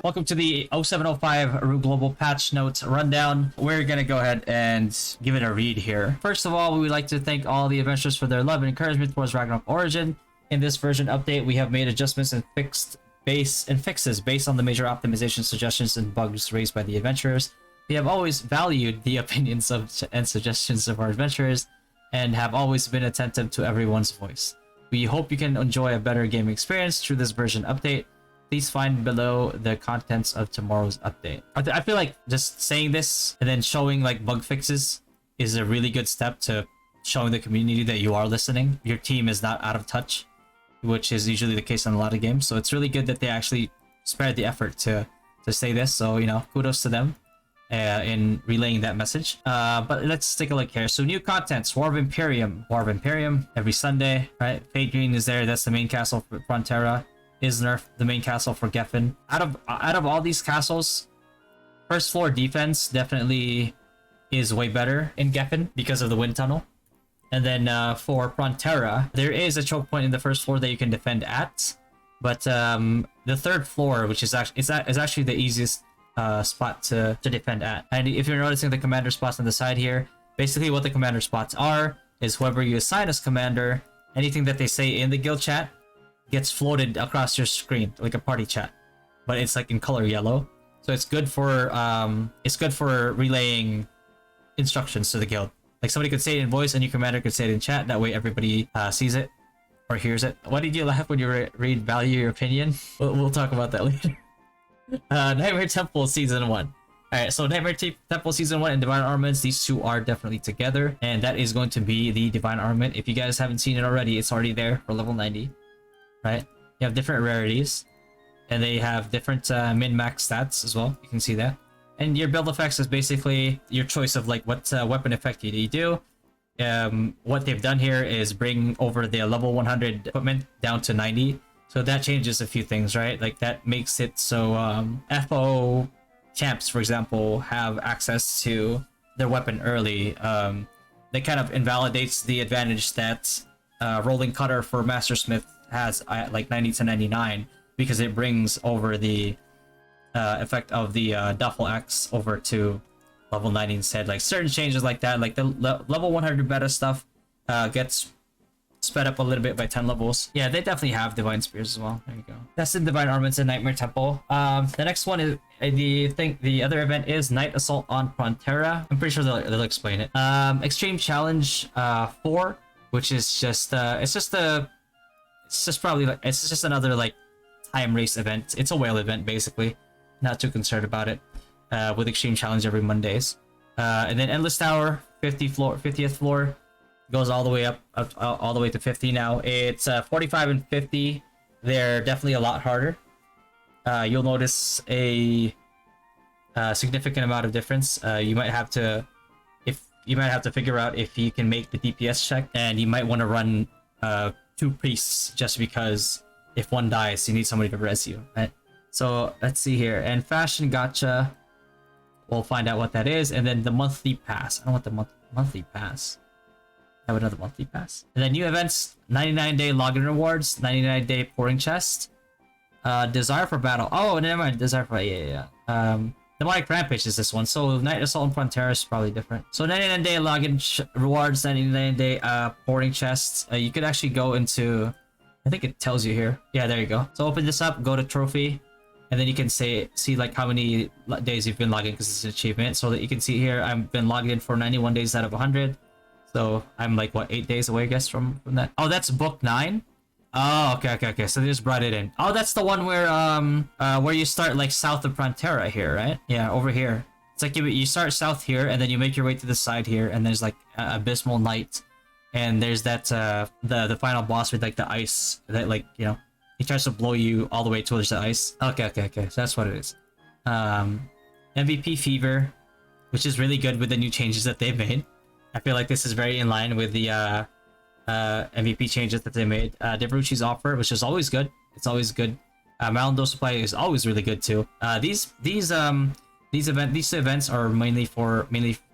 Welcome to the 0705 Root Global Patch Notes Rundown. We're gonna go ahead and give it a read here. First of all, we would like to thank all the adventurers for their love and encouragement towards Ragnarok Origin. In this version update, we have made adjustments and fixes based on the major optimization suggestions and bugs raised by the adventurers. We have always valued the opinions and suggestions of our adventurers and have always been attentive to everyone's voice. We hope you can enjoy a better game experience through this version update. Please find below the contents of tomorrow's update. I feel like just saying this and then showing like bug fixes is a really good step to showing the community that you are listening. Your team is not out of touch, which is usually the case in a lot of games. So it's really good that they actually spared the effort to say this. So, you know, kudos to them in relaying that message. But let's take a look here. So new contents, War of Emperium every Sunday, right? Fade Green is there. That's the main castle for Frontera. Isnerf, the main castle for Geffen. Out of all these castles, first floor defense definitely is way better in Geffen because of the wind tunnel. And then for Frontera, there is a choke point in the first floor that you can defend at, but the third floor, which is actually the easiest spot to defend at. And if you're noticing the commander spots on the side here, basically what the commander spots are is whoever you assign as commander, anything that they say in the guild chat gets floated across your screen like a party chat, but it's like in color yellow. So it's good for relaying instructions to the guild. Like somebody could say it in voice and your commander could say it in chat. That way everybody sees it or hears it. Why did you laugh when you read value your opinion? We'll talk about that later. Nightmare Temple Season 1. Alright, so Nightmare Temple Season 1 and Divine Armaments, these two are definitely together. And that is going to be the Divine Armament. If you guys haven't seen it already, it's already there for level 90. Right? You have different rarities. And they have different min-max stats as well. You can see that. And your build effects is basically your choice of like what weapon effect you do. What they've done here is bring over the level 100 equipment down to 90. So that changes a few things, right? Like that makes it so FO champs, for example, have access to their weapon early. That kind of invalidates the advantage that Rolling Cutter for Master Smith has at like 90 to 99 because it brings over the effect of the Duffel Axe over to level 90 instead. Like certain changes like that, like the level 100 meta stuff gets sped up a little bit by 10 levels. Yeah, they definitely have Divine Spears as well. There you go. That's the Divine Armaments and Nightmare Temple. The next one is the other event is Night Assault on Frontera. I'm pretty sure they'll explain it. Extreme Challenge 4, which is just it's just another like time race event. It's a whale event basically. Not too concerned about it. With Extreme Challenge every Mondays. And then Endless Tower, 50th floor, goes all the way up all the way to 50 now. It's 45 and 50. They're definitely a lot harder. You'll notice a significant amount of difference. You might have to figure out if you can make the DPS check, and you might want to run 2 priests just because if one dies, you need somebody to res you. Right? So let's see here. And Fashion Gacha, we'll find out what that is. And then the monthly pass. I don't want the monthly pass. I have another monthly pass. And then new events, 99-day login rewards, 99-day pouring chest, desire for battle. Oh, never mind. Desire for yeah. Demonic Rampage is this one. So Night Assault on Frontera is probably different. So 99-day login rewards, 99-day pouring chests. You could actually go into, I think it tells you here. Yeah, there you go. So open this up, go to trophy, and then you can see like how many days you've been logged in because it's an achievement. So that you can see here, I've been logged in for 91 days out of 100. So I'm like, what, 8 days away, I guess, from that. Oh, that's book 9? Oh, okay. So they just brought it in. Oh, that's the one where you start like south of Frontera here, right? Yeah, over here. It's like you start south here, and then you make your way to the side here, and there's like Abysmal Night, and there's that the final boss with like the ice that, like, you know, he tries to blow you all the way towards the ice. Okay. So that's what it is. MVP Fever, which is really good with the new changes that they've made. I feel like this is very in line with the MVP changes that they made. Devruchi's Offer, which is always good. It's always good. Malando Supply is always really good too. These events are mainly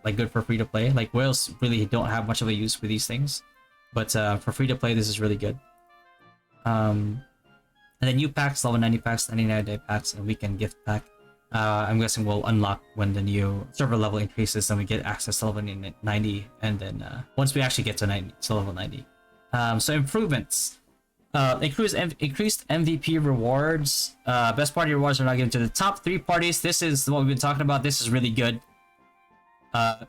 like good for free to play. Like whales really don't have much of a use for these things, but for free to play, this is really good. And then new packs, level 90 packs, 99-day packs, and weekend gift pack. I'm guessing will unlock when the new server level increases, and we get access to level 90, and then once we actually get to 90, to level 90. So improvements. Increased MVP rewards. Best party rewards are not given to the top 3 parties. This is what we've been talking about. This is really good.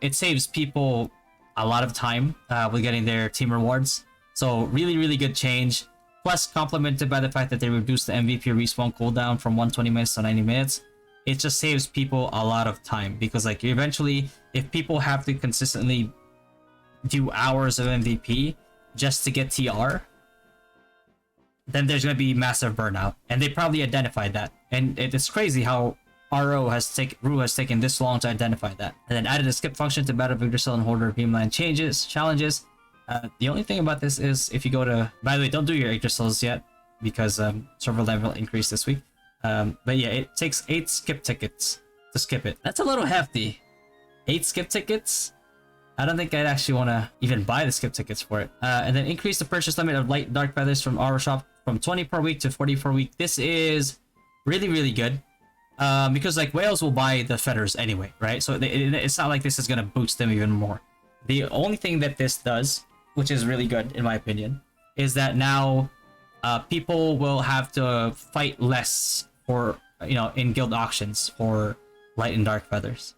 It saves people a lot of time with getting their team rewards. So really, really good change. Plus, complemented by the fact that they reduced the MVP respawn cooldown from 120 minutes to 90 minutes. It just saves people a lot of time, because like eventually, if people have to consistently do hours of MVP just to get TR, then there's going to be massive burnout, and they probably identified that. And it's crazy how Rue has taken this long to identify that. And then added a skip function to Battle of Yggdrasil and Hoarder Beamline challenges. The only thing about this is if you go to... By the way, don't do your Yggdrasils yet, because server level increased this week. But yeah, it takes 8 skip tickets to skip it. That's a little hefty. 8 skip tickets? I don't think I'd actually want to even buy the skip tickets for it. And then increase the purchase limit of light and dark feathers from our shop from 20 per week to 40 per week. This is really, really good. Because like whales will buy the feathers anyway, right? So it's not like this is going to boost them even more. The only thing that this does, which is really good in my opinion, is that now people will have to fight less for, you know, in guild auctions for light and dark feathers.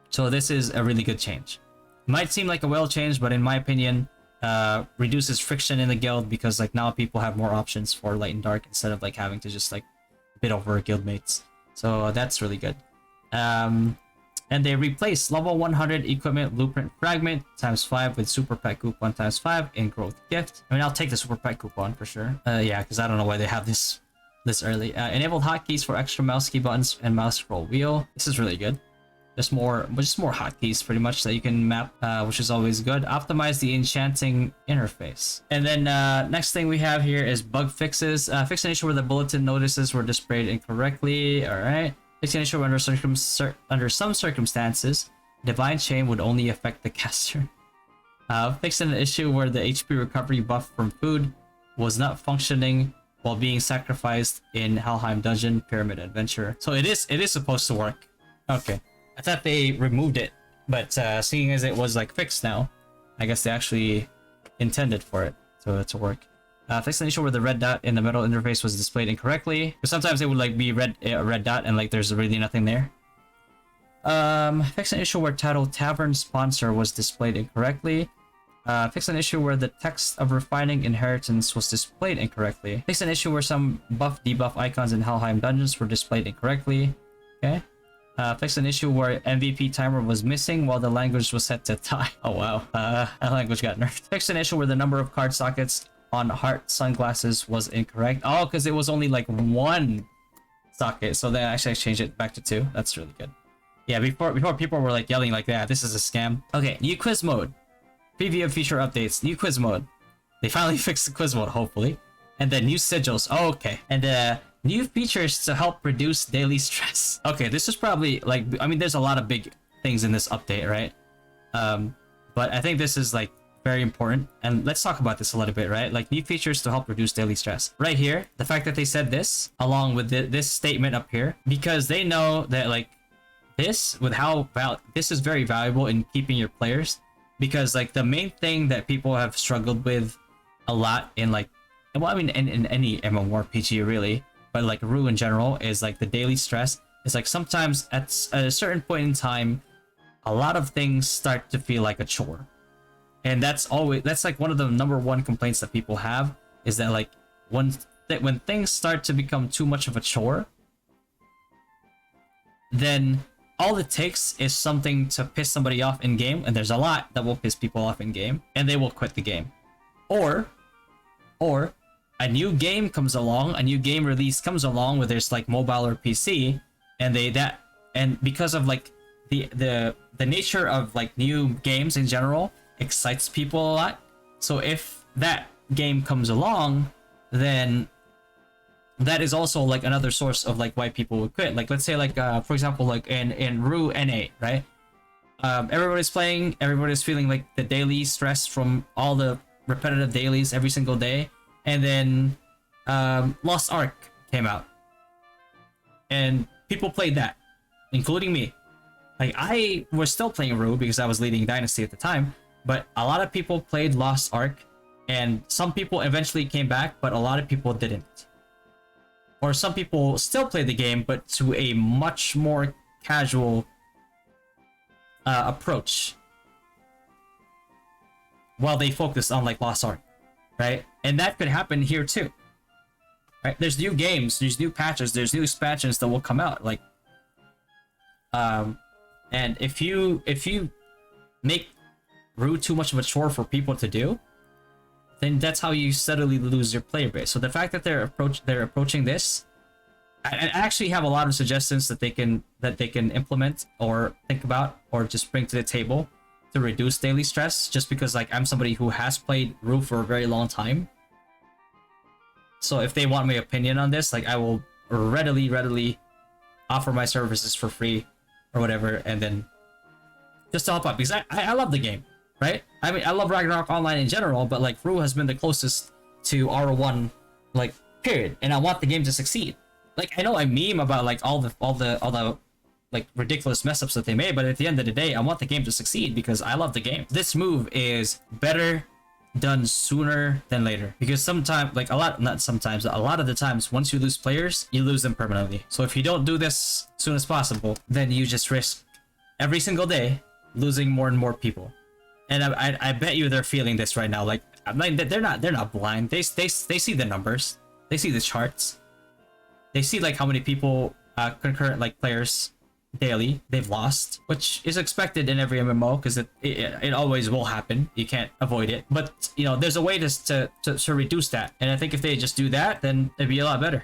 So this is a really good change. Might seem like a whale change, but in my opinion, reduces friction in the guild, because like now people have more options for light and dark instead of like having to just like bid over guildmates. So that's really good. And they replace level 100 equipment blueprint fragment ×5 with super pet coupon ×5 in growth gift. I mean, I'll take the super pet coupon for sure. Yeah, because I don't know why they have this early. Enabled hotkeys for extra mouse key buttons and mouse scroll wheel. This is really good. Just more hotkeys pretty much that you can map, which is always good. Optimize the enchanting interface. And then next thing we have here is bug fixes. Fix an issue where the bulletin notices were displayed incorrectly. All right. Fix an issue under some circumstances, divine chain would only affect the caster. Fix an issue where the HP recovery buff from food was not functioning while being sacrificed in Helheim Dungeon Pyramid Adventure. So it is supposed to work. Okay. I thought they removed it, but seeing as it was like fixed now, I guess they actually intended for it to work. Fix an issue where the red dot in the middle interface was displayed incorrectly. But sometimes it would like be a red dot and like there's really nothing there. Fix an issue where title Tavern Sponsor was displayed incorrectly. Fix an issue where the text of Refining Inheritance was displayed incorrectly. Fix an issue where some buff debuff icons in Helheim Dungeons were displayed incorrectly. Okay. Fix an issue where MVP timer was missing while the language was set to Thai. Oh wow, that language got nerfed. Fix an issue where the number of card sockets on heart sunglasses was incorrect. Oh, because it was only like 1 socket, so they actually changed it back to 2. That's really good. Yeah, before people were like yelling like that, this is a scam. Okay, new quiz mode. Preview of feature updates. New quiz mode. They finally fixed the quiz mode, hopefully. And then new sigils. Oh, okay. And new features to help reduce daily stress. Okay, this is probably like, I mean, there's a lot of big things in this update, right? But I think this is like very important, and let's talk about this a little bit, right? Like new features to help reduce daily stress. Right here, the fact that they said this along with this statement up here, because they know that like this, with how this is very valuable in keeping your players, because like the main thing that people have struggled with a lot in like, well, I mean in any MMORPG really, but like Rue in general, is like the daily stress. It's like sometimes at a certain point in time, a lot of things start to feel like a chore. And that's like one of the #1 complaints that people have, is that like when things start to become too much of a chore, then all it takes is something to piss somebody off in game, and there's a lot that will piss people off in game, and they will quit the game. Or a new game comes along, a new game release comes along, whether it's like mobile or PC, and because of like the nature of like new games in general excites people a lot. So if that game comes along, then that is also like another source of like why people would quit. Like let's say like for example like in Rue NA, right? Everybody's playing, everybody's feeling like the daily stress from all the repetitive dailies every single day, and then Lost Ark came out, and people played that, including me. Like, I was still playing Rue because I was leading Dynasty at the time, but a lot of people played Lost Ark, and some people eventually came back, but a lot of people didn't. Or some people still play the game, but to a much more casual approach, while they focus on like Lost Ark, right? And that could happen here too, right? There's new games, there's new patches, there's new expansions that will come out, like, and if you make Rue too much of a chore for people to do, then that's how you steadily lose your player base. So the fact that they're approaching this, I actually have a lot of suggestions that they can implement or think about or just bring to the table to reduce daily stress, just because like I'm somebody who has played Rue for a very long time. So if they want my opinion on this, like I will readily offer my services for free or whatever, and then just to help out, because I love the game, right? I mean, I love Ragnarok Online in general, but like Rue has been the closest to R1, like, period, and I want the game to succeed. Like, I know I meme about like all the like ridiculous mess ups that they made, but at the end of the day, I want the game to succeed because I love the game. This move is better done sooner than later, because sometimes, like a lot of the times, once you lose players, you lose them permanently. So if you don't do this as soon as possible, then you just risk every single day losing more and more people. And I bet you they're feeling this right now. Like, they're not blind. They see the numbers, they see the charts, they see like how many people concurrent like players daily they've lost, which is expected in every MMO because it always will happen. You can't avoid it. But you know, there's a way to reduce that, and I think if they just do that, then it'd be a lot better.